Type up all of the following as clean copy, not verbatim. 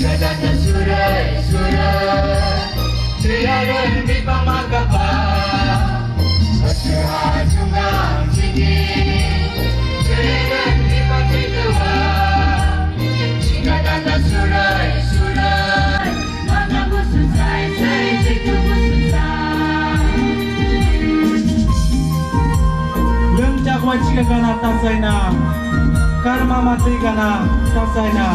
Kadang surai-surai Tiada di pamagapa Asuhan sungang sini Tiada di pagkitawa Kadang surai-surai Maka bususay, say, situ bususay Leng jakwan chika gana tasay na Karma mati gana tasay na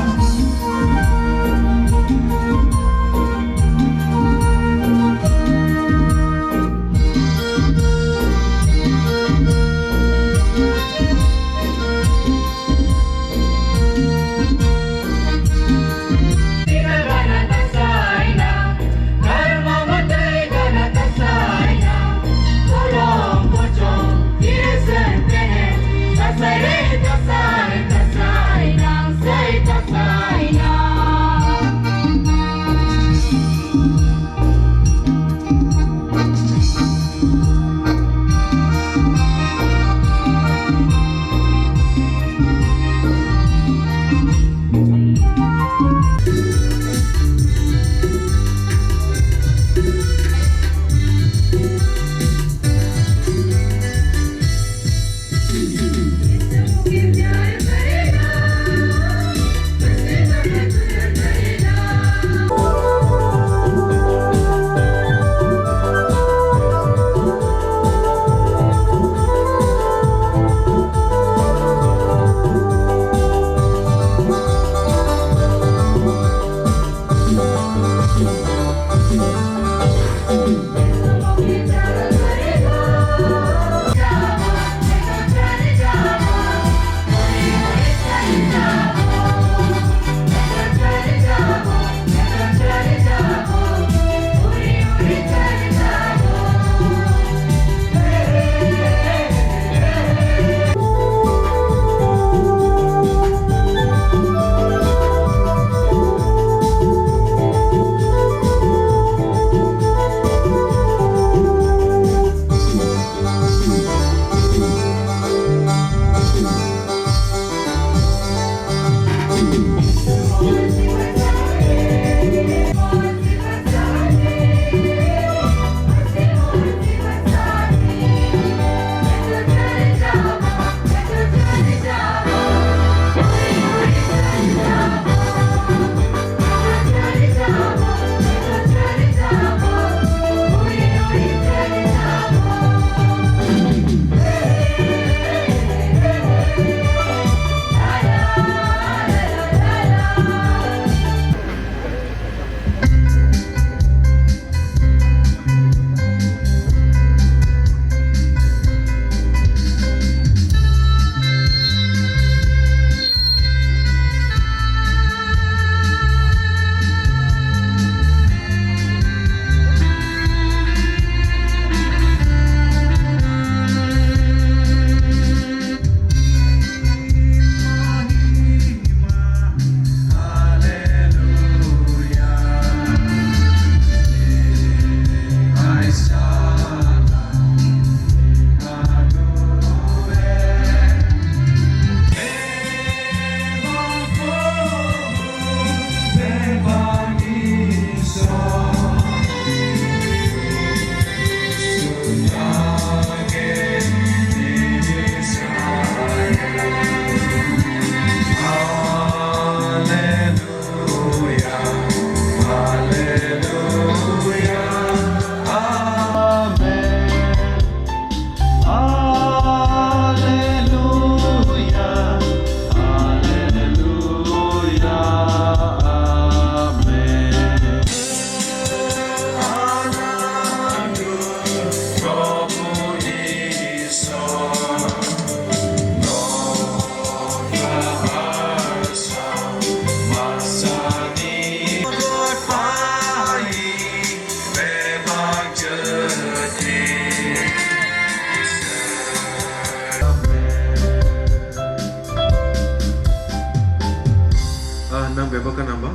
Bebakan apa?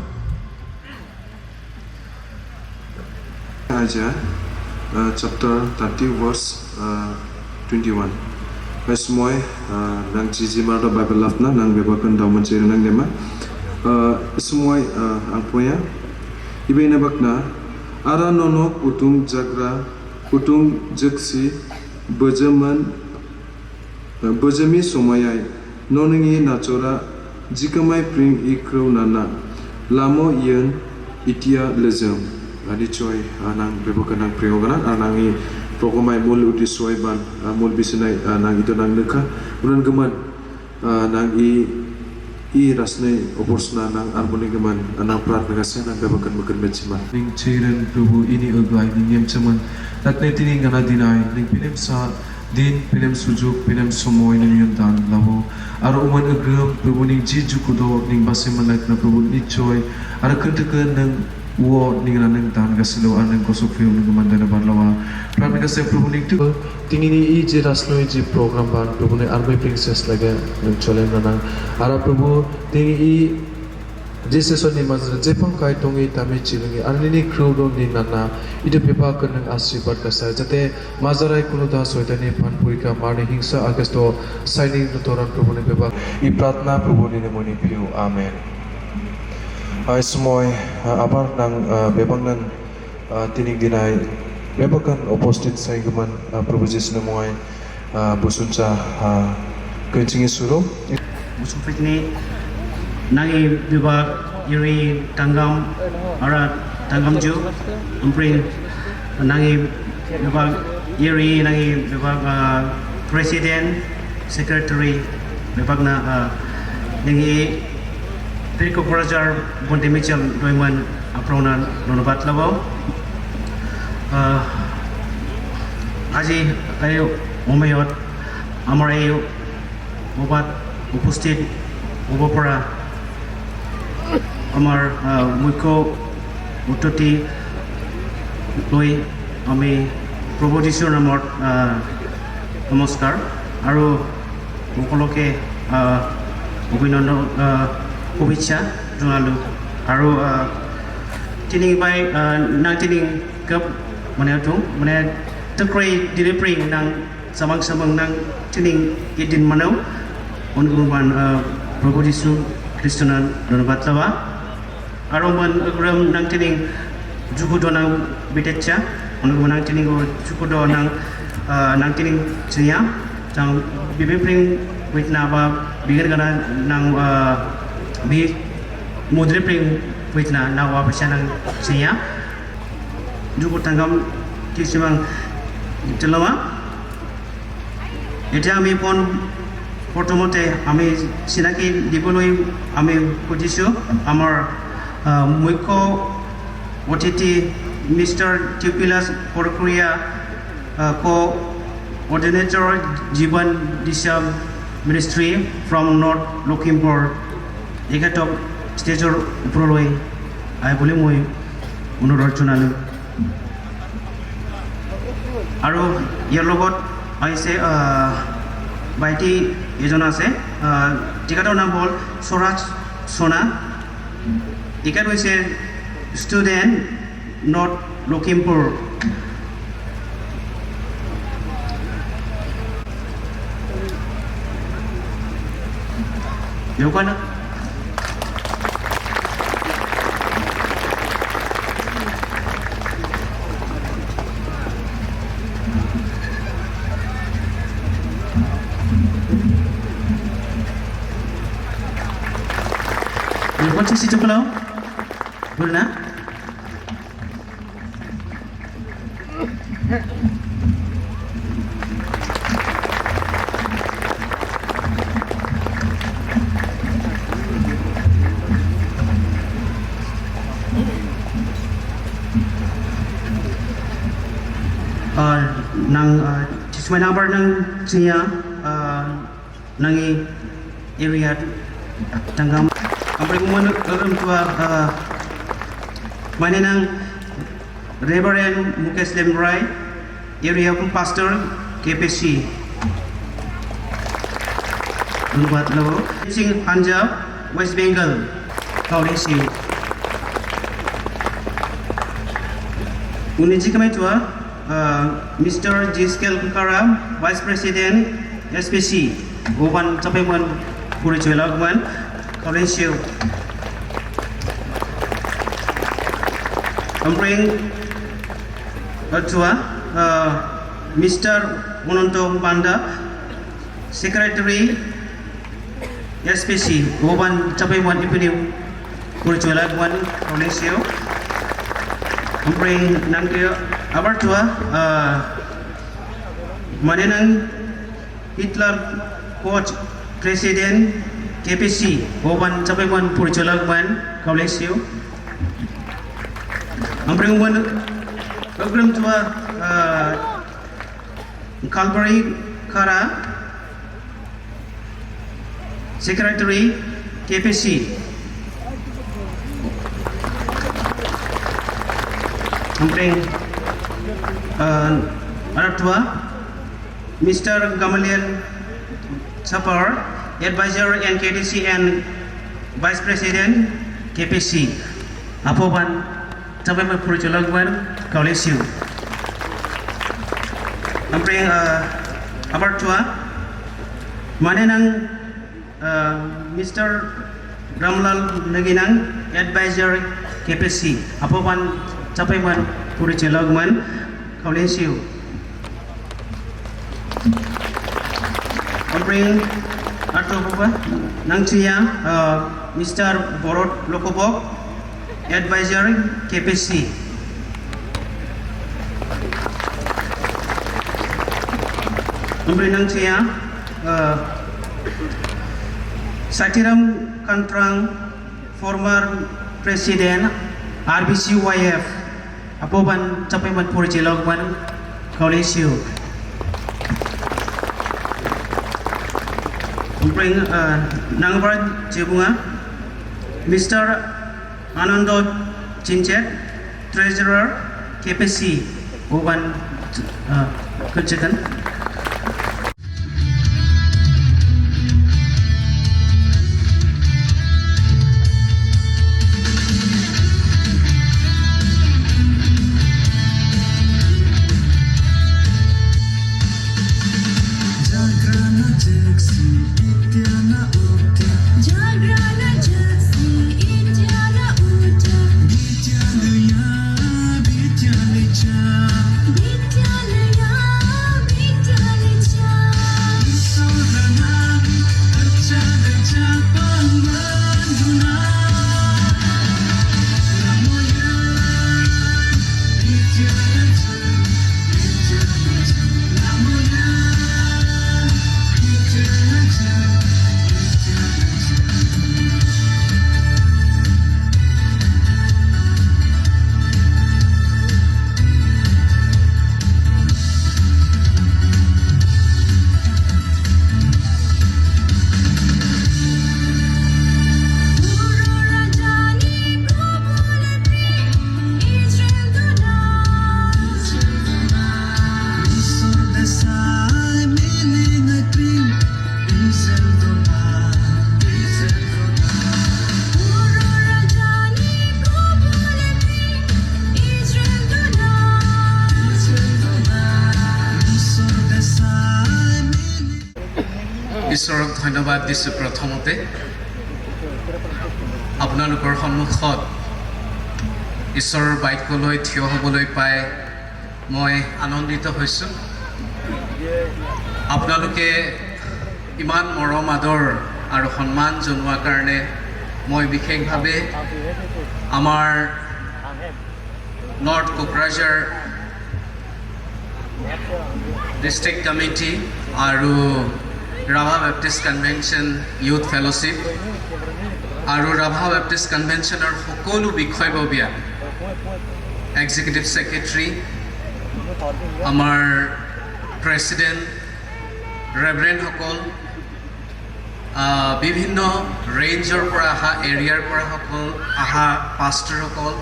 Isaiah chapter 30 verse 21. Semua nang cici marah Bible lafna nang bebakan dauman ciri nang dema semuai ang punya ibai na bakna ara nonok utung jagra utung jeksi bojami somayai nonengi nachora jikamai pring ikro nana lamo yen itia lezem adi choi anang bebokanang pringoganan anangi prokomai mul uti soiban mul bisinai nang itu nang leka unan geman nang i rasne oborsna nang arboni geman nang prat negase nang bebakan bekan becima ning chiren prabhu ini oglai ning yem chaman tatne tini gana dinai ning pinem sa din pinem sujuk pinem somoy ning yundan labo aro uman agrum prabhu ning ji jukudo ning baseman lek na prabhu ni choi ara kentekan nang wo ning nang tan gasilo anang kosok fiu ning mandana barlawa prat negase prabhu ning tu tingini i je rasnoi je program ban prabhu ne arbai princess lage ning chole na ara prabhu tingi i je session ni mazra je pang kai tongi tami chilingi anini crowd ni nana ide pepa kanang ashirwad kasa jate mazarai kuno da soitani phan purika marne hingsa agasto signing no toran prabhu ne pepa i pratna prabhu ni moni piu amen ai semoy abar nang bebang nan tining dinai bebakan opposite sai gaman prabhu jesu ne moy busuncha kencing suro musufik ni nangi biba iri tanggam ara tanggam ju umpring nangi biba iri nangi biba president secretary biba na nangi Pirko Prajar Bonte Mitchell Doiman aprona nonobat labo আজি এই সময়ত আমাৰ এই ওবাত উপস্থিত হ'ব পৰা আমাৰ মুখ্য অতিথি লৈ আমি প্ৰভু যীশুৰ নামত নমস্কাৰ আৰু সকলোকে অভিনন্দন শুভেচ্ছা জনালোঁ আৰু tining by nang tining kap mana tu mana terkrai delivery nang samang nang tining idin manau onguman Prabhu Yesu Kristunan dan batlawa aroman agram nang tining jukudo nang betecha onguman nang tining jukudo nang tining cia jang bibipring witna ba bigar gana nang bi mudripring witna nawa pasanang cia juku tanggam kisimang telama এটা আমি পন প্রথমতে আমি চিনাকি দিবলৈ আমি খুজিছোঁ আমাৰ মুখ্য অতিথি মিষ্টাৰ টিপিলাস প্ৰক্ৰিয়া কোঅৰ্ডিনেটৰ জীৱন দিশা মিনিষ্ট্ৰী ফ্ৰম নৰ্থ লখিমপুৰ এখেতক ষ্টেজৰ ওপৰলৈ আহিবলৈ মই অনুৰোধ জনালোঁ আৰু ইয়াৰ লগত আহিছে ভাইটি এজন আছে তেখেতৰ নাম হ'ল স্বৰাজ সোণা তেখেত হৈছে student north Lakhimpur Deukana What is it about? Boleh? Nang sesuai number nang siya nangi area tanggam Ampere kumana alam tua mana nang Reverend Mukesh Lemrai area pastor KPC Nubat Lawo Sing Punjab West Bengal Kaurisi Uniji kami tua Mr. Jiskel Kukara Vice President SPC Oban sampai man puri cuela kuman Kaurisi Ompring Atua, Mr. Unonto Banda, Secretary SPC, Oban Chapewan Ipiniu, Purchulag One, Onesio, Ompring Nangio Abartua, Manenang Hitler Coach President KPC, Oban Chapewan Purchulag One, Onesio. Ompring one program to Calvary Kara, Secretary KPC. Ompring Aratua, Mr. Gamaliel Sapar, Advisor NKDC and Vice President KPC. Apoban Sampai Purchulag-Wan, Kaulesiu. Ompring Abartua, Manenang Mr. Ramlal Naginang, Advisor KPC. Apoban Sampai Purchulag-Wan, Kaulesiu. Ompring Artoba, Nangcia, Mr. Borot Lokobok, Advisor KPC. Memberi nangsia Satiram Kantrang, former President RBCYF, Apoban Capeman Purchilogwan, Kaulesiu. Memberi Nangbar Jibunga, Mr. Anando Chinchet, Treasurer KPC, Oban Kerjakan. ঈশ্বৰক ধন্যবাদ দিছোঁ। প্ৰথমতে আপোনালোকৰ সন্মুখত ঈশ্বৰৰ বাক্যলৈ থিয় হ'বলৈ পাই মই আনন্দিত হৈছোঁ। আপোনালোকে ইমান মৰম আদৰ আৰু সন্মান জনোৱাৰ কাৰণে মই বিশেষভাৱে আমাৰ নৰ্থ কোকৰাঝাৰ ডিষ্ট্ৰিক্ট কমিটি আৰু Rabha Baptist Convention Youth Fellowship আৰু Rabha Baptist Conventionৰ সকলো বিষয়ববীয়া Executive Secretary, আমাৰ President, Reverend সকল, বিভিন্ন ৰেঞ্জৰ পৰা অহা এৰিয়াৰ পৰা সকল অহা পাষ্টাৰ সকল,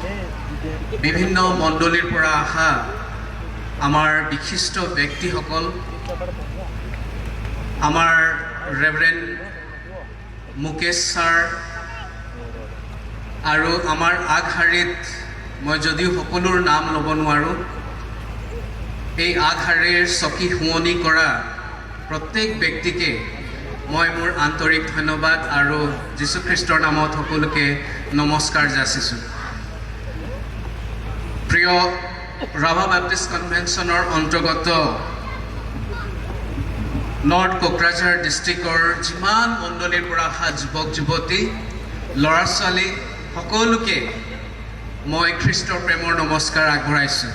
বিভিন্ন মণ্ডলীৰ পৰা অহা আমাৰ বিশিষ্ট ব্যক্তিসকল, আমাৰ ৰেভাৰেণ্ড মুকেশ ছাৰ আৰু আমাৰ আগশাৰীত মই যদিও সকলোৰ নাম ল'ব নোৱাৰোঁ, এই আগশাৰীৰ চকী শুৱনি কৰা প্ৰত্যেক ব্যক্তিকে মই মোৰ আন্তৰিক ধন্যবাদ আৰু যীশুখ্ৰীষ্টৰ নামত সকলোকে নমস্কাৰ যাচিছোঁ। প্ৰিয় ৰাভা বেপ্টিষ্ট কনভেনশ্যনৰ অন্তৰ্গত নৰ্থ কোকৰাঝাৰ ডিষ্ট্ৰিক্টৰ যিমান মণ্ডলীৰ পৰা অহা যুৱক যুৱতী ল'ৰা ছোৱালী সকলোকে মই খ্ৰীষ্টৰ প্ৰেমৰ নমস্কাৰ আগবঢ়াইছোঁ।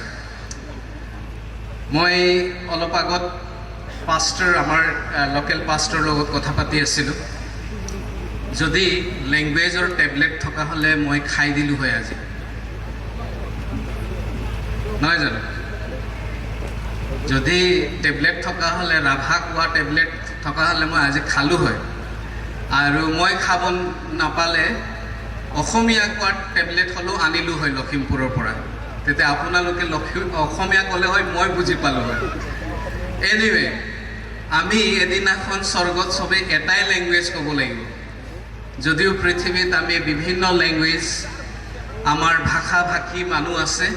মই অলপ আগত পাষ্টৰ আমাৰ লোকেল পাষ্টৰ লগত কথা পাতি আছিলোঁ। যদি লেংগুৱেজৰ টেবলেট থকা হ'লে মই খাই দিলোঁ হয় আজি, নহয় জানো? যদি টেবলেট থকা হ'লে, ৰাভা কোৱা টেবলেট থকা হ'লে মই আজি খালোঁ হয়। আৰু মই খাব নাপালে অসমীয়া কোৱা টেবলেট হ'লেও আনিলোঁ হয় লখিমপুৰৰ পৰা। তেতিয়া আপোনালোকে অসমীয়া ক'লে হয়, মই বুজি পালোঁ হয়। এনিৱে, আমি এদিনাখন স্বৰ্গত চবেই এটাই লেংগুৱেজ ক'ব লাগিব। যদিও পৃথিৱীত আমি বিভিন্ন লেংগুৱেজ, আমাৰ ভাষা ভাষী মানুহ আছে,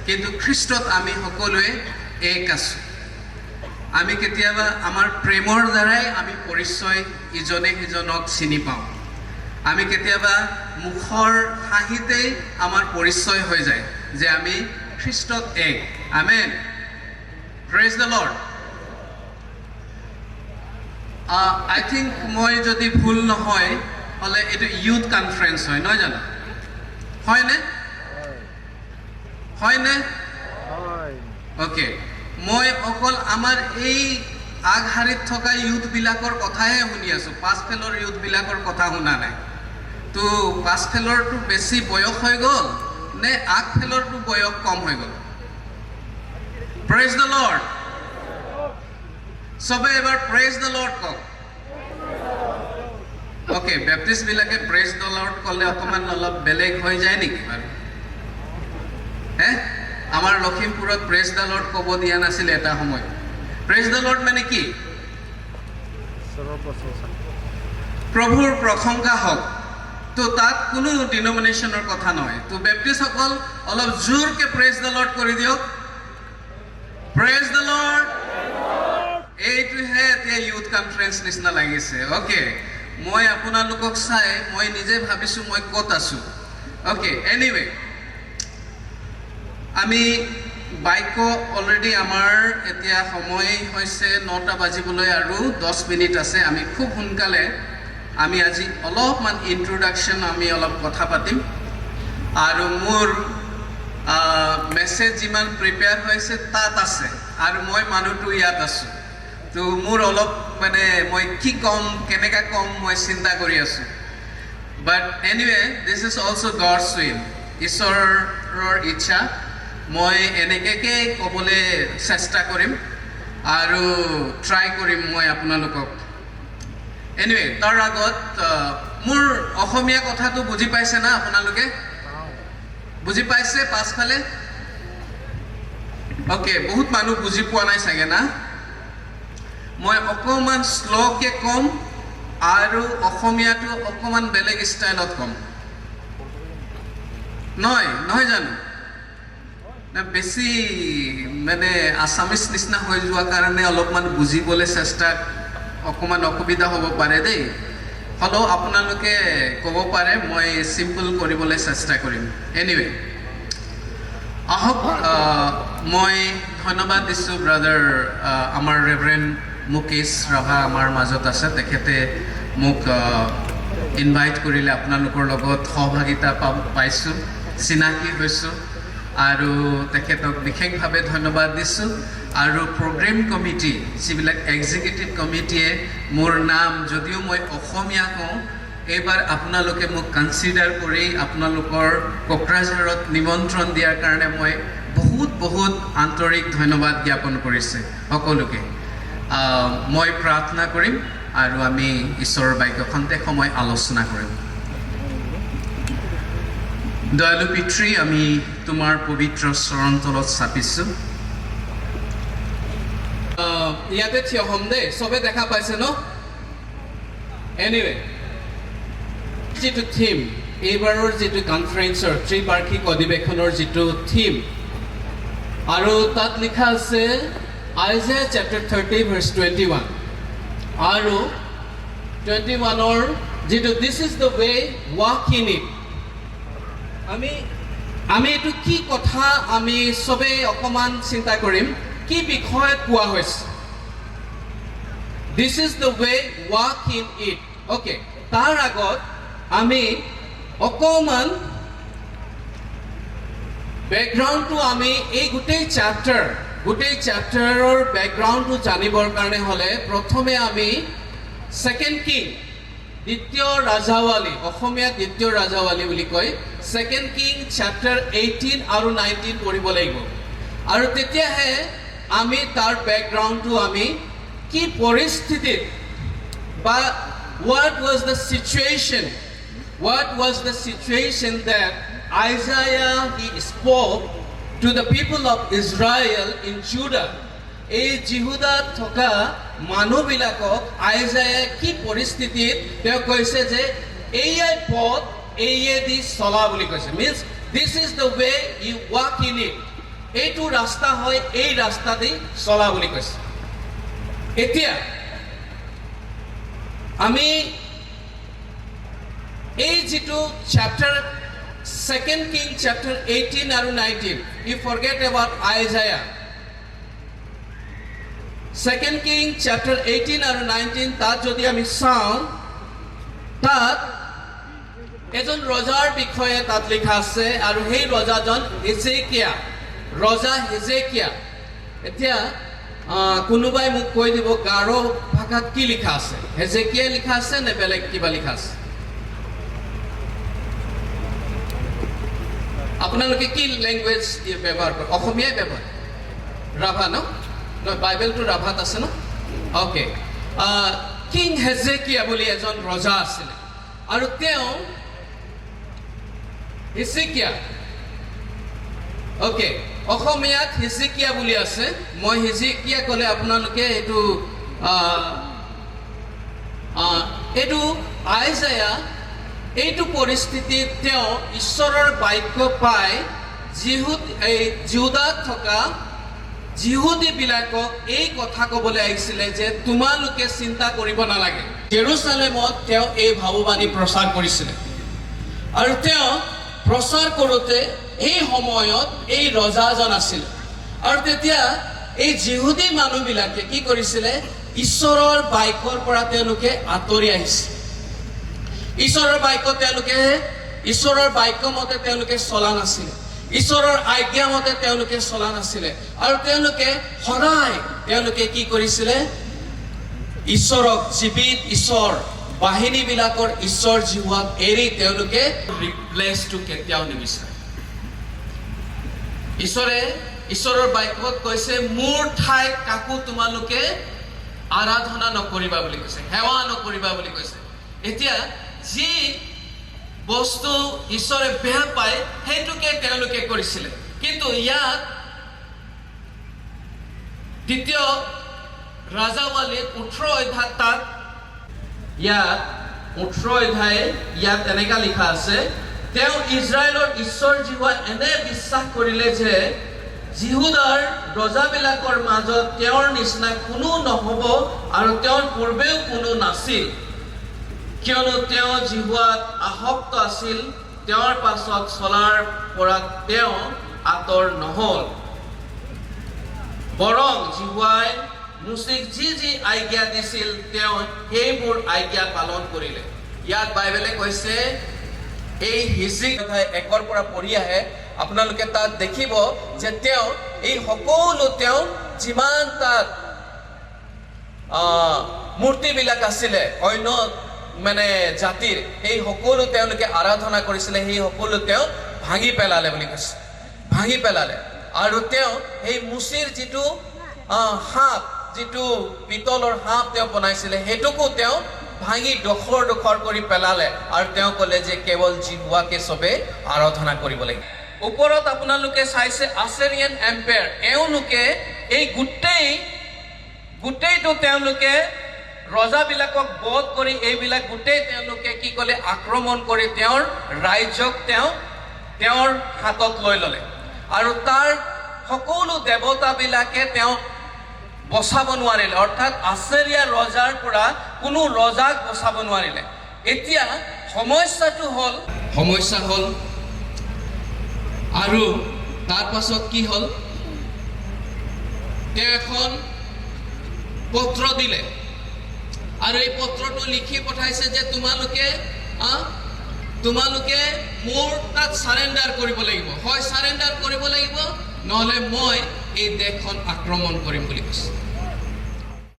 কিন্তু খ্ৰীষ্টত আমি সকলোৱে এক আছোঁ। আমি কেতিয়াবা আমাৰ প্ৰেমৰ দ্বাৰাই আমি পৰিচয় ইজনে সিজনক চিনি পাওঁ। আমি কেতিয়াবা মুখৰ হাঁহিতেই আমাৰ পৰিচয় হৈ যায় যে আমি খ্ৰীষ্টত এক। Amen, praise the Lord. I think মই যদি ভুল নহয় হ'লে এইটো ইউথ কনফাৰেঞ্চ হয়, নহয় জানো? হয়নে? হয়নে? অ'কে, মই অকল আমাৰ এই আগশাৰীত থকা ইউথবিলাকৰ কথাহে শুনি আছোঁ, পাছফালৰ ইউথবিলাকৰ কথা শুনা নাই। তো পাছফালৰটো বেছি বয়স হৈ গ'ল নে আগফালৰটো বয়স কম হৈ গ'ল? Praise the lord. চবে এবাৰ প্ৰেইজ দ্য লৰ্ড কওক। অ'কে, বেপ্টিষ্টবিলাকে প্ৰেইজ দ্য লৰ্ড ক'লে অকণমান অলপ বেলেগ হৈ যায় নেকি বাৰু? হে, আমাৰ লখিমপুৰত প্ৰেইজ দ্য লৰ্ড ক'ব দিয়া নাছিল এটা সময়। প্ৰেইজ দ্য লৰ্ড মানে কি? প্ৰভুৰ প্ৰশংসা হওক। তো তাত কোনো ডিনমিনেশ্যনৰ কথা নহয়। তো বেপ্টিষ্টসকল অলপ জোৰকে প্ৰেইজ দ্য লৰ্ড কৰি দিয়ক। Praise the lord. এইটোহে এতিয়া ইউথ কনফাৰেঞ্চ নিচিনা লাগিছে। অ'কে, মই আপোনালোকক চাই মই নিজে ভাবিছোঁ মই ক'ত আছোঁ। অ'কে, এনিৱে, আমি বাইকো অলৰেডি আমাৰ এতিয়া সময় হৈছে 9টা বাজিবলৈ আৰু 10 মিনিট আছে। আমি খুব সোনকালে আমি আজি অলপমান ইন্ট্ৰডাকশ্যন আমি অলপ কথা পাতিম। আৰু মোৰ মেছেজ যিমান প্ৰিপেয়াৰ হৈছে তাত আছে আৰু মই মানুহটো ইয়াত আছোঁ। তো মোৰ অলপ মানে মই কি ক'ম, কেনেকৈ ক'ম মই চিন্তা কৰি আছোঁ। But anyway, this is also' God's will, ঈশ্বৰৰ ইচ্ছা। মই এনেকৈ ক'বলৈ চেষ্টা কৰিম আৰু ট্ৰাই কৰিম মই আপোনালোকক। এনিৱে, তাৰ আগত মোৰ অসমীয়া কথাটো বুজি পাইছে না আপোনালোকে? বুজি পাইছে পাছফালে? অ'কে, বহুত মানুহ বুজি পোৱা নাই চাগে না? মই অকণমান শ্ল'কে ক'ম আৰু অসমীয়াটো অকণমান বেলেগ ষ্টাইলত ক'ম। নহয় জানো? বেছি মানে আছামিজ নিচিনা হৈ যোৱা কাৰণে অলপমান বুজিবলৈ চেষ্টা অকণমান অসুবিধা হ'ব পাৰে দেই। হ'লেও আপোনালোকে ক'ব পাৰে, মই চিম্পল কৰিবলৈ চেষ্টা কৰিম। এনিৱে, আহক, মই ধন্যবাদ দিছোঁ ব্ৰাদাৰ আমাৰ ৰেভাৰেণ্ড মুকেশ ৰাভা আমাৰ মাজত আছে। তেখেতে মোক ইনভাইট কৰিলে, আপোনালোকৰ লগত সহভাগিতা পাইছোঁ, চিনাকি হৈছোঁ আৰু তেখেতক বিশেষভাৱে ধন্যবাদ দিছোঁ। আৰু প্ৰগ্ৰেম কমিটি, যিবিলাক এক্সিকিউটিভ কমিটিয়ে মোৰ নাম, যদিও মই অসমীয়া কওঁ, এইবাৰ আপোনালোকে মোক কনচিডাৰ কৰি আপোনালোকৰ কোকৰাঝাৰত নিমন্ত্ৰণ দিয়াৰ কাৰণে মই বহুত বহুত আন্তৰিক ধন্যবাদ জ্ঞাপন কৰিছে সকলোকে। মই প্ৰাৰ্থনা কৰিম আৰু আমি ঈশ্বৰৰ বাক্য খন্তেক সময় আলোচনা কৰিম। দয়ালু পিতৃ, আমি তোমাৰ পবিত্ৰ চৰণ তলত চাপিছোঁ। ইয়াতে থিয় হ'ম দেই, চবে দেখা পাইছে ন? এনিৱে, যিটো থিম, এইবাৰৰ যিটো কনফাৰেন্সৰ ত্ৰিবাৰ্ষিক অধিৱেশনৰ যিটো থিম, আৰু তাত লিখা আছে আইজায়া চেপ্টাৰ 30 ভাৰ্ছ 21 আৰু 21ৰ যিটো দিছ is the way walk in it. আমি আমি এইটো কি কথা আমি সবেই অকমান চিন্তা কৰিম কি বিষয়ত কোৱা হৈছে This is the way walk in it okay তাৰ আগত আমি অকমান বেকগ্ৰাউণ্ডটো আমি এই গোটেই চেপ্টাৰৰ বেকগ্ৰাউণ্ডটো জানিবৰ কাৰণে হ'লে প্ৰথমে আমি সেকেন্ড কিং দ্বিতীয় ৰাজাৱালী অসমীয়া দ্বিতীয় ৰাজাৱালী বুলি কয় সেকেন্ড কিং চেপ্টাৰ 18 আৰু 19 পঢ়িব লাগিব আৰু তেতিয়াহে আমি তাৰ বেকগ্ৰাউণ্ডটো আমি কি পৰিস্থিতিত বা what was the situation that Isaiah he spoke to the people of Israel in Judah এই জিহুদাত থকা মানুহবিলাকক আইজায়া কি পৰিস্থিতিত তেওঁ কৈছে যে এইয়াই পথ এইয়ে দি চলা বুলি কৈছে means this is the way you walk in it এইটো ৰাস্তা হয় এই ৰাস্তা দি চলা বুলি কৈছে এতিয়া আমি এই যেটো chapter Second King chapter 18 and 19 you forget about Isaiah Second King chapter 18 and 19 তাত যদি আমি চাওঁ তাত এজন ৰজাৰ বিষয়ে তাত লিখা আছে আৰু সেই ৰজাজন ৰজা হেজেকিয়া এতিয়া কোনোবাই মোক কৈ দিব গাৰো ভাষাত কি লিখা আছে হেজেকিয়া লিখা আছে নে বেলেগ কিবা লিখা আছে আপোনালোকে কি ল্যাঙ্গুৱেজ ব্যৱহাৰ কৰে অসমীয়া ব্যৱহাৰ ৰাভা ন বাইবেলটো ৰাভাত আছে ন ওকে কিং হেজেকিয়া বুলি এজন ৰজা আছিল আৰু তেওঁ হিজকিয়া ওকে অসমীয়াত হিজকিয়া বুলি আছে মই হিজকিয়া ক'লে আপোনালোকে এইটো আইজায়া এইটো পৰিস্থিতিত তেওঁ ঈশ্বৰৰ বাক্য পাই জিহুদাত থকা জিহুদীবিলাকক এই কথা ক'বলৈ আহিছিলে যে তোমালোকে চিন্তা কৰিব নালাগে জেৰুজালেমত তেওঁ এই ভাৱবাণী প্ৰচাৰ কৰিছিলে আৰু তেওঁ প্ৰচাৰ কৰোঁতে এই সময়ত এই ৰজাজন আছিল আৰু তেতিয়া এই জিহুদী মানুহবিলাকে কি কৰিছিলে ঈশ্বৰৰ বাক্যৰ পৰা তেওঁলোকে আঁতৰি আহিছে ঈশ্বৰৰ বাক্য মতে তেওঁলোকে চলা নাছিলে ঈশ্বৰৰ আজ্ঞা মতে তেওঁলোকে চলা নাছিলে আৰু তেওঁলোকে সদায় তেওঁলোকে কি কৰিছিলে ঈশ্বৰক জীৱিত ঈশ্বৰ বাহিনীবিলাকৰ ঈশ্বৰ জীৱাক এৰি তেওঁলোকে ৰিপ্লেচটো কেতিয়াও নিবিচাৰে ঈশ্বৰৰ বাক্যত কৈছে মোৰ ঠাইত কাকো তোমালোকে আৰাধনা নকৰিবা বুলি কৈছে সেৱা নকৰিবা বুলি কৈছে এতিয়া যি বস্তু ঈশ্বৰে বেয়া পায় সেইটোকে তেওঁলোকে কৰিছিলে কিন্তু ইয়াত দ্বিতীয় ৰাজাৱালীৰ 18 অধ্যায় তাত ইয়াত 18 অধ্যায় ইয়াত এনেকা লিখা আছে তেওঁ ইজৰাইলৰ ঈশ্বৰ জীৱা এনে বিশ্বাস কৰিলে যে জিহুদাৰ ৰজাবিলাকৰ মাজত তেওঁৰ নিচিনা কোনো নহব আৰু তেওঁৰ পূৰ্বেও কোনো নাছিল কিয়নো তেওঁ জিহুৱাত আসক্ত আছিল তেওঁৰ পাছত চলাৰ পৰা তেওঁ আঁতৰ নহল বৰং জিহুৱাই মুছিক যি আজ্ঞা দিছিল তেওঁ সেইবোৰ আজ্ঞা পালন কৰিলে ইয়াত বাইবেলে কৈছে এই হিজকিয়া 1 পৰা পঢ়ি আহে আপোনালোকে তাত দেখিব যে তেওঁ এই সকলো তেওঁ যিমান তাত মূৰ্তিবিলাক আছিলে অন্য মানে জাতিৰ এই সকলো তেওঁলোকে আৰাধনা কৰিছিলে সেই সকলো তেওঁ ভাঙি পেলালে বুলি কৈছে ভাঙি পেলালে আৰু তেওঁ এই মুছিৰ যিটো হাত যিটো পিতলৰ হাত তেওঁ বনাইছিলে হেতুকো তেওঁ ভাঙি ডখৰ কৰি পেলালে আৰু তেওঁ ক'লে যে কেৱল জিহুৱাকে সবে আৰাধনা কৰিব লাগে ওপৰত আপোনালোকে চাইছে আছেৰিয়ান এম্পায়াৰ এওঁলোকে এই গোটেইটো তেওঁলোকে ৰজাবিলাকক বধ কৰি এইবিলাক গোটেই তেওঁলোকে কি ক'লে আক্ৰমণ কৰি তেওঁৰ ৰাজ্যক তেওঁৰ হাতত লৈ ল'লে আৰু তাৰ সকলো দেৱতাবিলাকে তেওঁ বচাব নোৱাৰিলে অৰ্থাৎ আছেৰিয়া ৰজাৰ পৰা কোনো ৰজাক বচাব নোৱাৰিলে এতিয়া সমস্যা হ'ল আৰু তাৰ পাছত কি হ'ল তেওঁ এখন পত্ৰ দিলে আৰু এই পত্ৰটো লিখি পঠাইছে যে তোমালোকে মোৰ তাত সাৰেন্ডাৰ কৰিব লাগিব হয় সাৰেন্ডাৰ কৰিব লাগিব নহলে মই এই দেশখন আক্ৰমণ কৰিম বুলি কৈছে